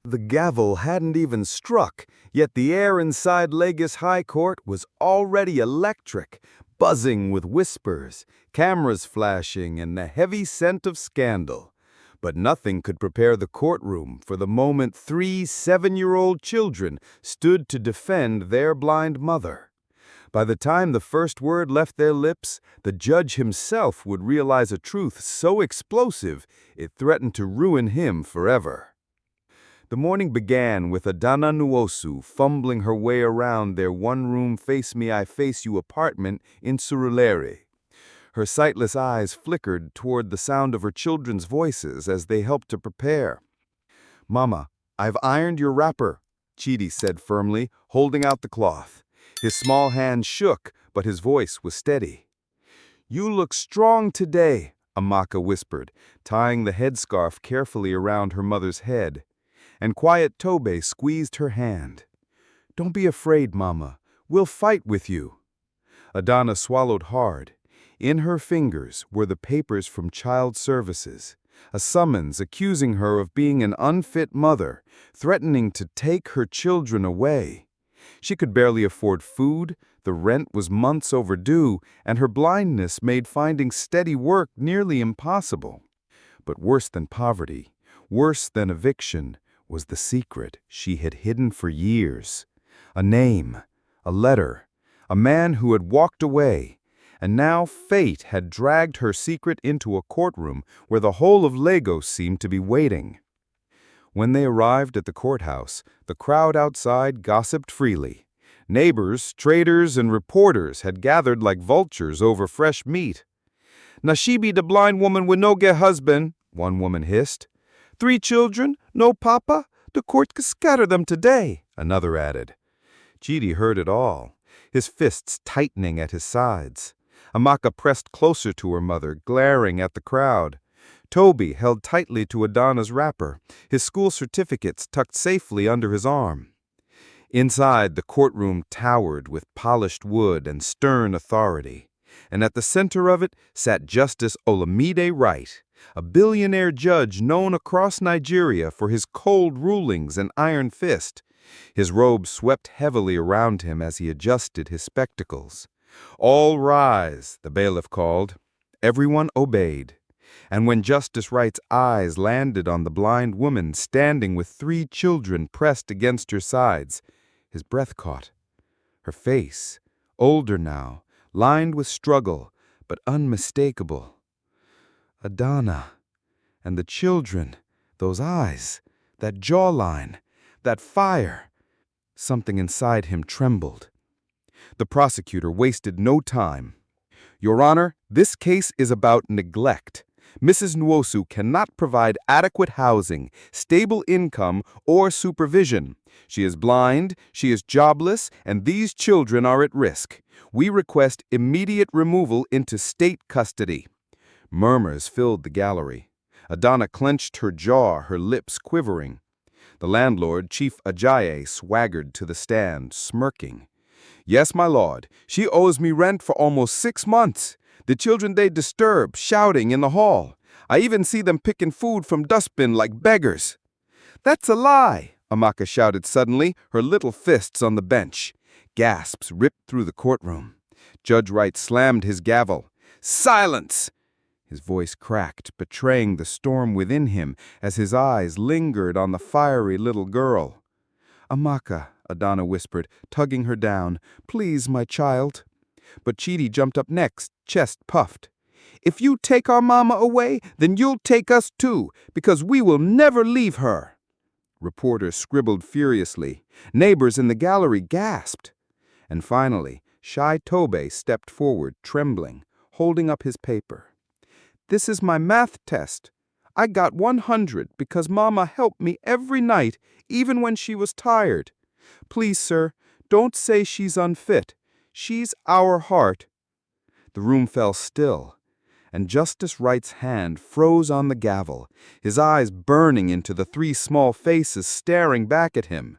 The gavel hadn't even struck, yet the air inside Lagos High Court was already electric, buzzing with whispers, cameras flashing, and the heavy scent of scandal. But nothing could prepare the courtroom for the moment three 7-year-old children stood to defend their blind mother. By the time the first word left their lips, the judge himself would realize a truth so explosive it threatened to ruin him forever. The morning began with Adana Nwosu fumbling her way around their one-room face-me-I-face-you apartment in Surulere. Her sightless eyes flickered toward the sound of her children's voices as they helped to prepare. "Mama, I've ironed your wrapper," Chidi said firmly, holding out the cloth. His small hand shook, but his voice was steady. "You look strong today," Amaka whispered, tying the headscarf carefully around her mother's head. And quiet Tobe squeezed her hand. "Don't be afraid, Mama. We'll fight with you." Adana swallowed hard. In her fingers were the papers from Child Services, a summons accusing her of being an unfit mother, threatening to take her children away. She could barely afford food, the rent was months overdue, and her blindness made finding steady work nearly impossible. But worse than poverty, worse than eviction, was the secret she had hidden for years. A name, a letter, a man who had walked away, and now fate had dragged her secret into a courtroom where the whole of Lagos seemed to be waiting. When they arrived at the courthouse, the crowd outside gossiped freely. Neighbors, traders, and reporters had gathered like vultures over fresh meat. "Na she be the blind woman with no get husband," one woman hissed. "3 children, no papa? The court could scatter them today," another added. Chidi heard it all, his fists tightening at his sides. Amaka pressed closer to her mother, glaring at the crowd. Toby held tightly to Adana's wrapper, his school certificates tucked safely under his arm. Inside, the courtroom towered with polished wood and stern authority, and at the center of it sat Justice Olamide Wright, a billionaire judge known across Nigeria for his cold rulings and iron fist. His robe swept heavily around him as he adjusted his spectacles. "All rise," the bailiff called. Everyone obeyed. And when Justice Wright's eyes landed on the blind woman standing with 3 children pressed against her sides, his breath caught. Her face, older now, lined with struggle, but unmistakable. Adana. And the children, those eyes, that jawline, that fire. Something inside him trembled. The prosecutor wasted no time. "Your Honor, this case is about neglect. Mrs. Nwosu cannot provide adequate housing, stable income, or supervision. She is blind, she is jobless, and these children are at risk. We request immediate removal into state custody." Murmurs filled the gallery. Adana clenched her jaw, her lips quivering. The landlord, Chief Ajayi, swaggered to the stand, smirking. "Yes, my lord, she owes me rent for almost 6 months. The children they disturb, shouting in the hall. I even see them picking food from dustbin like beggars." "That's a lie," Amaka shouted suddenly, her little fists on the bench. Gasps ripped through the courtroom. Judge Wright slammed his gavel. "Silence!" His voice cracked, betraying the storm within him as his eyes lingered on the fiery little girl. "Amaka," Adana whispered, tugging her down. "Please, my child." But Chidi jumped up next, chest puffed. "If you take our mama away, then you'll take us too, because we will never leave her." Reporters scribbled furiously. Neighbors in the gallery gasped. And finally, shy Tobe stepped forward, trembling, holding up his paper. "This is my math test. I got 100 because Mama helped me every night, even when she was tired. Please, sir, don't say she's unfit. She's our heart." The room fell still, and Justice Wright's hand froze on the gavel, his eyes burning into the 3 small faces staring back at him.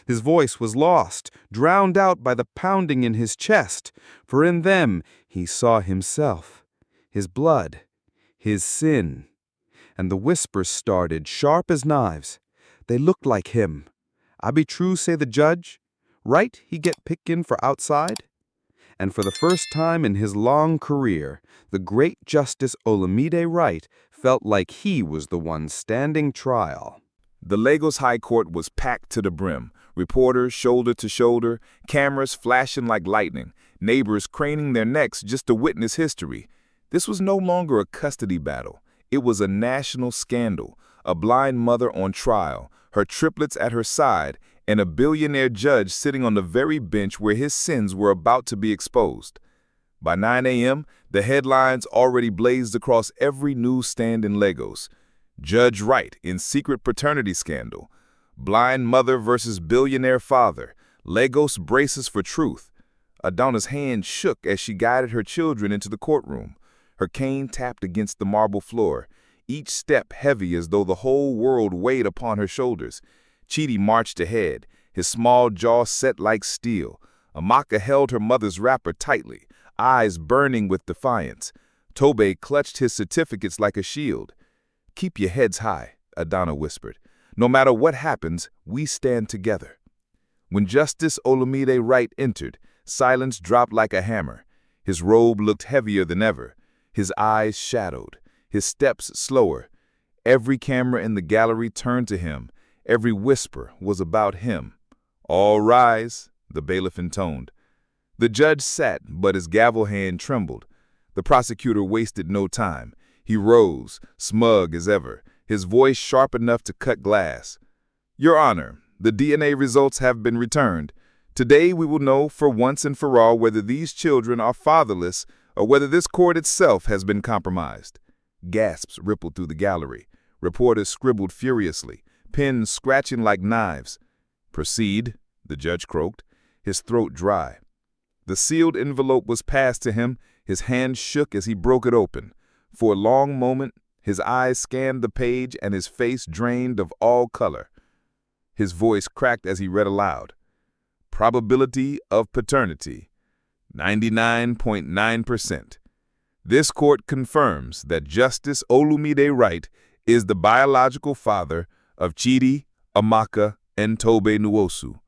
His voice was lost, drowned out by the pounding in his chest, for in them he saw himself, his blood, his sin. And the whispers started, sharp as knives. They looked like him. I be true, say the judge. Right, he get pickin' for outside? And for the first time in his long career, the great Justice Olamide Wright felt like he was the one standing trial. The Lagos High Court was packed to the brim. Reporters shoulder to shoulder, cameras flashing like lightning, neighbors craning their necks just to witness history. This was no longer a custody battle. It was a national scandal. A blind mother on trial, her triplets at her side, and a billionaire judge sitting on the very bench where his sins were about to be exposed. By 9 a.m., the headlines already blazed across every newsstand in Lagos. Judge Wright in secret paternity scandal. Blind mother versus billionaire father. Lagos braces for truth. Adana's hand shook as she guided her children into the courtroom. Her cane tapped against the marble floor, each step heavy as though the whole world weighed upon her shoulders. Chidi marched ahead, his small jaw set like steel. Amaka held her mother's wrapper tightly, eyes burning with defiance. Tobe clutched his certificates like a shield. "Keep your heads high," Adana whispered. "No matter what happens, we stand together." When Justice Olamide Wright entered, silence dropped like a hammer. His robe looked heavier than ever, his eyes shadowed, his steps slower. Every camera in the gallery turned to him. Every whisper was about him. "All rise," the bailiff intoned. The judge sat, but his gavel hand trembled. The prosecutor wasted no time. He rose, smug as ever, his voice sharp enough to cut glass. "Your Honor, the DNA results have been returned. Today we will know for once and for all whether these children are fatherless or whether this court itself has been compromised." Gasps rippled through the gallery. Reporters scribbled furiously, pens scratching like knives. "Proceed," the judge croaked, his throat dry. The sealed envelope was passed to him. His hand shook as he broke it open. For a long moment, his eyes scanned the page and his face drained of all color. His voice cracked as he read aloud. "Probability of paternity, 99.9%. This court confirms that Justice Olumide Wright is the biological father of Chidi, Amaka, and Tobe Nwosu."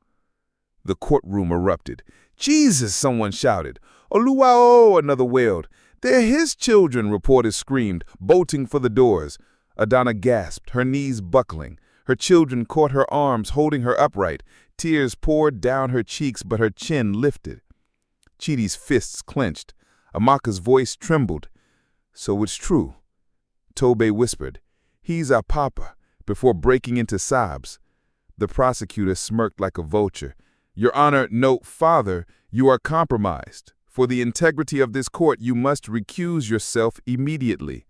The courtroom erupted. "Jesus!" someone shouted. "Oluwao!" another wailed. "They're his children!" reporters screamed, bolting for the doors. Adana gasped, her knees buckling. Her children caught her arms, holding her upright. Tears poured down her cheeks, but her chin lifted. Chidi's fists clenched. Amaka's voice trembled. "So it's true," Tobe whispered. "He's our papa," before breaking into sobs. The prosecutor smirked like a vulture. "Your Honor, no, Father, you are compromised. For the integrity of this court, you must recuse yourself immediately."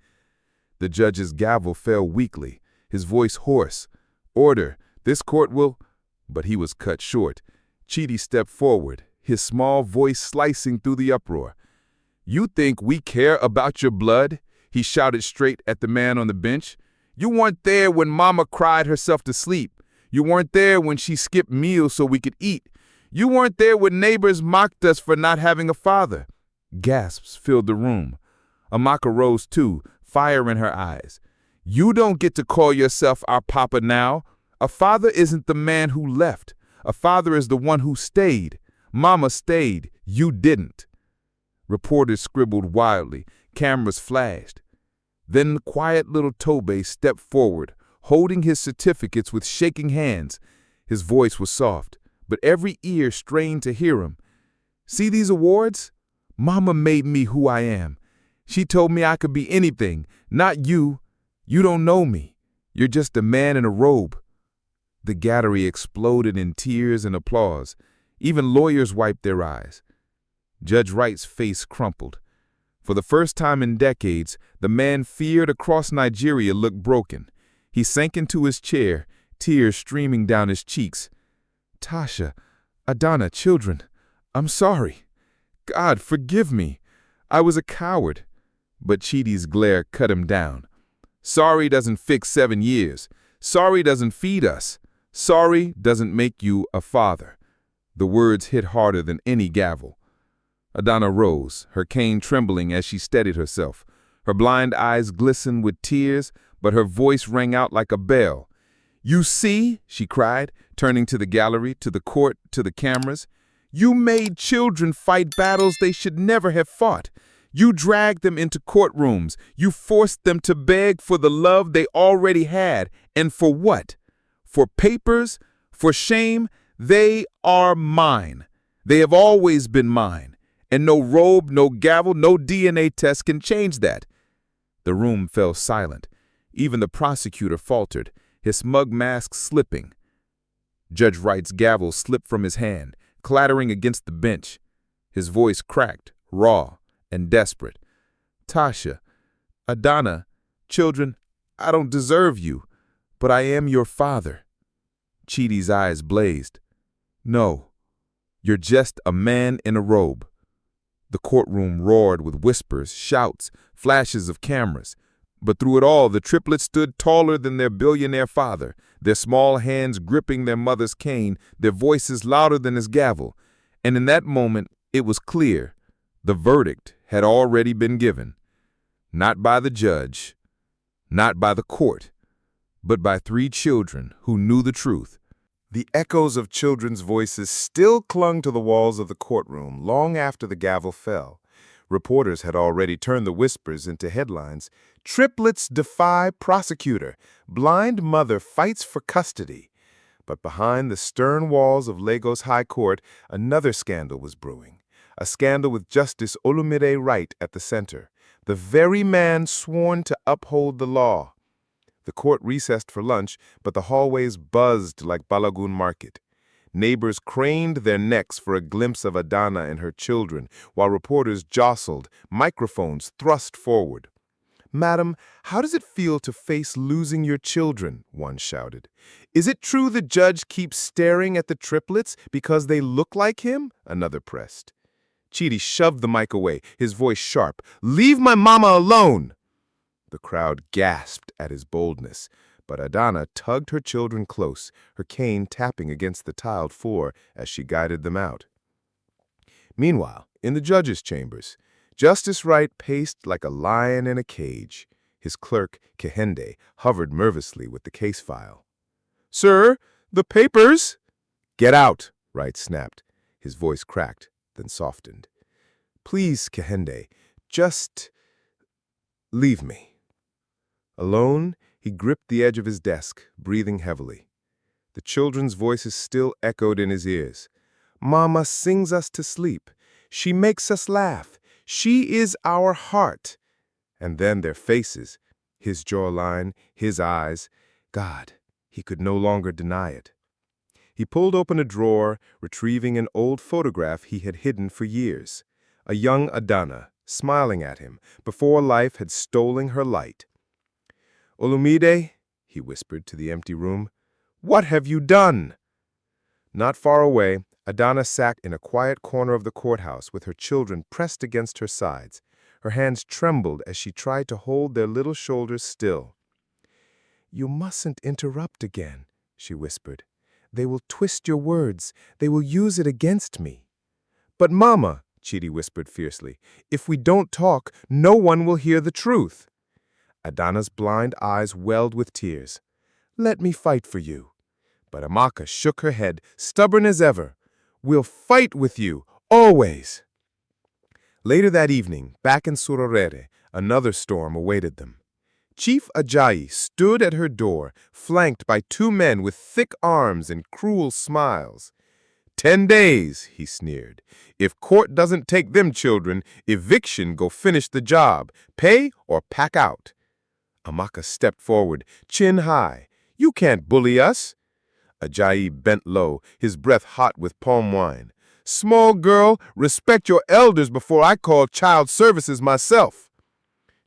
The judge's gavel fell weakly, his voice hoarse. "Order, this court will—" But he was cut short. Chidi stepped forward, his small voice slicing through the uproar. "You think we care about your blood?" he shouted straight at the man on the bench. "You weren't there when Mama cried herself to sleep. You weren't there when she skipped meals so we could eat. You weren't there when neighbors mocked us for not having a father." Gasps filled the room. Amaka rose too, fire in her eyes. "You don't get to call yourself our papa now. A father isn't the man who left. A father is the one who stayed. Mama stayed. You didn't." Reporters scribbled wildly. Cameras flashed. Then quiet little Tobe stepped forward, holding his certificates with shaking hands. His voice was soft, but every ear strained to hear him. "See these awards? Mama made me who I am. She told me I could be anything, not you. You don't know me. You're just a man in a robe." The gallery exploded in tears and applause. Even lawyers wiped their eyes. Judge Wright's face crumpled. For the first time in decades, the man feared across Nigeria looked broken. He sank into his chair, tears streaming down his cheeks. "Tasha, Adana, children, I'm sorry. God, forgive me. I was a coward." But Chidi's glare cut him down. "Sorry doesn't fix 7 years. Sorry doesn't feed us. Sorry doesn't make you a father." The words hit harder than any gavel. Adana rose, her cane trembling as she steadied herself. Her blind eyes glistened with tears, but her voice rang out like a bell. "You see," she cried, turning to the gallery, to the court, to the cameras. "You made children fight battles they should never have fought. You dragged them into courtrooms. You forced them to beg for the love they already had. And for what? For papers? For shame? They are mine. They have always been mine. And no robe, no gavel, no DNA test can change that." The room fell silent. Even the prosecutor faltered, his smug mask slipping. Judge Wright's gavel slipped from his hand, clattering against the bench. His voice cracked, raw, and desperate. "Tasha, Adana, children, I don't deserve you, but I am your father." Chidi's eyes blazed. "No, you're just a man in a robe." The courtroom roared with whispers, shouts, flashes of cameras. But through it all, the triplets stood taller than their billionaire father, their small hands gripping their mother's cane, their voices louder than his gavel. And in that moment, it was clear. The verdict had already been given. Not by the judge, not by the court, but by 3 children who knew the truth. The echoes of children's voices still clung to the walls of the courtroom long after the gavel fell. Reporters had already turned the whispers into headlines. "Triplets defy prosecutor. Blind mother fights for custody." But behind the stern walls of Lagos High Court, another scandal was brewing. A scandal with Justice Olumide Wright at the center, the very man sworn to uphold the law. The court recessed for lunch, but the hallways buzzed like Balagun Market. Neighbors craned their necks for a glimpse of Adana and her children, while reporters jostled, microphones thrust forward. "Madam, how does it feel to face losing your children?" one shouted. "Is it true the judge keeps staring at the triplets because they look like him?" another pressed. Chidi shoved the mic away, his voice sharp. "Leave my mama alone!" The crowd gasped at his boldness, but Adana tugged her children close, her cane tapping against the tiled floor as she guided them out. Meanwhile, in the judges' chambers, Justice Wright paced like a lion in a cage. His clerk, Kehinde, hovered nervously with the case file. "Sir, the papers!" "Get out," Wright snapped. His voice cracked, then softened. "Please, Kehinde, just leave me." Alone, he gripped the edge of his desk, breathing heavily. The children's voices still echoed in his ears. "Mama sings us to sleep. She makes us laugh. She is our heart." And then their faces, his jawline, his eyes. God, he could no longer deny it. He pulled open a drawer, retrieving an old photograph he had hidden for years. A young Adana, smiling at him, before life had stolen her light. "Olumide," he whispered to the empty room, "what have you done?" Not far away, Adana sat in a quiet corner of the courthouse with her children pressed against her sides. Her hands trembled as she tried to hold their little shoulders still. "You mustn't interrupt again," she whispered. "They will twist your words. They will use it against me." "But Mama," Chidi whispered fiercely, "if we don't talk, no one will hear the truth." Adana's blind eyes welled with tears. "Let me fight for you." But Amaka shook her head, stubborn as ever. "We'll fight with you, always." Later that evening, back in Surorere, another storm awaited them. Chief Ajayi stood at her door, flanked by 2 men with thick arms and cruel smiles. 10 days, he sneered. "If court doesn't take them children, eviction go finish the job. Pay or pack out." Amaka stepped forward, chin high. "You can't bully us." Ajayi bent low, his breath hot with palm wine. "Small girl, respect your elders before I call child services myself."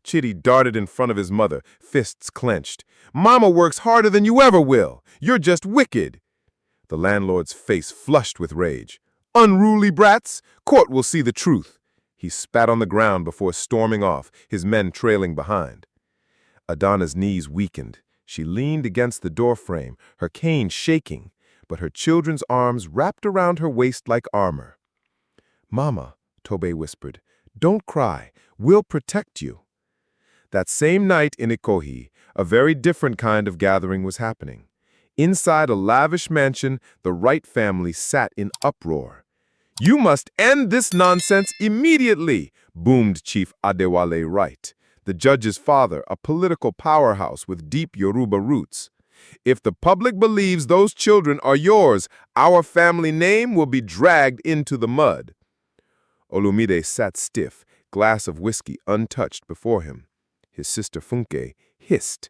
Chidi darted in front of his mother, fists clenched. "Mama works harder than you ever will. You're just wicked." The landlord's face flushed with rage. "Unruly brats! Court will see the truth." He spat on the ground before storming off, his men trailing behind. Adana's knees weakened. She leaned against the doorframe, her cane shaking, but her children's arms wrapped around her waist like armor. "Mama," Tobe whispered, "don't cry. We'll protect you." That same night in Ikohi, a very different kind of gathering was happening. Inside a lavish mansion, the Wright family sat in uproar. "You must end this nonsense immediately," boomed Chief Adewale Wright, the judge's father, a political powerhouse with deep Yoruba roots. "If the public believes those children are yours, our family name will be dragged into the mud." Olumide sat stiff, glass of whiskey untouched before him. His sister Funke hissed,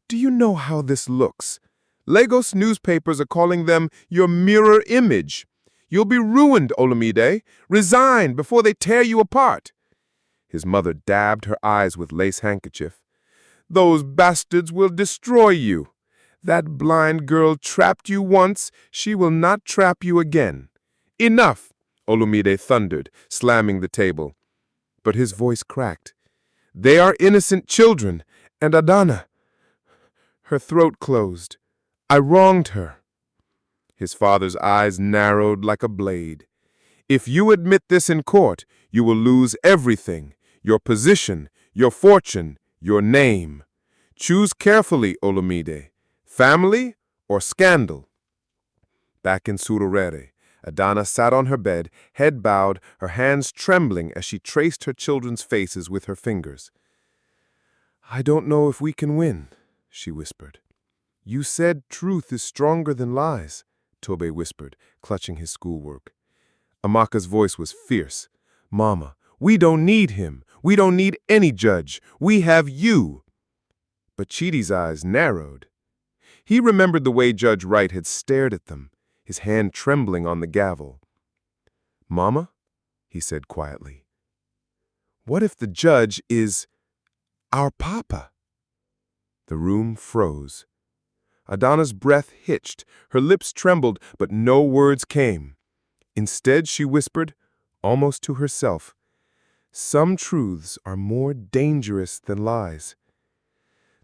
"Do you know how this looks? Lagos newspapers are calling them your mirror image. You'll be ruined, Olumide. Resign before they tear you apart." His mother dabbed her eyes with lace handkerchief. "Those bastards will destroy you. That blind girl trapped you once, she will not trap you again." "Enough," Olumide thundered, slamming the table. But his voice cracked. "They are innocent children, and Adana." Her throat closed. "I wronged her." His father's eyes narrowed like a blade. "If you admit this in court, you will lose everything, your position, your fortune, your name. Choose carefully, Olumide, family or scandal." Back in Surulere, Adana sat on her bed, head bowed, her hands trembling as she traced her children's faces with her fingers. "I don't know if we can win," she whispered. "You said truth is stronger than lies," Tobe whispered, clutching his schoolwork. Amaka's voice was fierce. "Mama, we don't need him. We don't need any judge. We have you." But Chidi's eyes narrowed. He remembered the way Judge Wright had stared at them, his hand trembling on the gavel. "Mama," he said quietly, "what if the judge is our papa?" The room froze. Adana's breath hitched, her lips trembled, but no words came. Instead, she whispered, almost to herself, "Some truths are more dangerous than lies."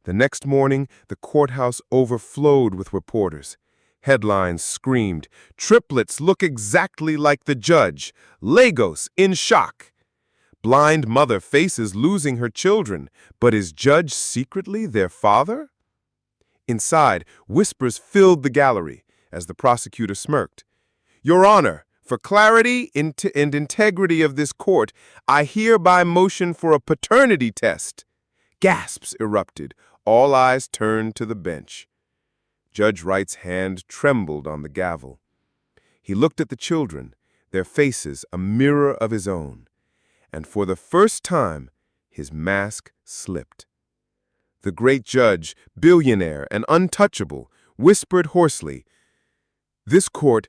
The next morning, the courthouse overflowed with reporters. Headlines screamed, "Triplets look exactly like the judge. Lagos in shock. Blind mother faces losing her children, but is judge secretly their father?" Inside, whispers filled the gallery as the prosecutor smirked. "Your Honor, for clarity and integrity of this court, I hereby motion for a paternity test." Gasps erupted. All eyes turned to the bench. Judge Wright's hand trembled on the gavel. He looked at the children, their faces a mirror of his own, and for the first time, his mask slipped. The great judge, billionaire and untouchable, whispered hoarsely, "This court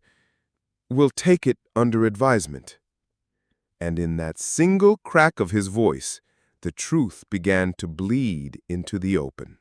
will take it under advisement." And in that single crack of his voice, the truth began to bleed into the open.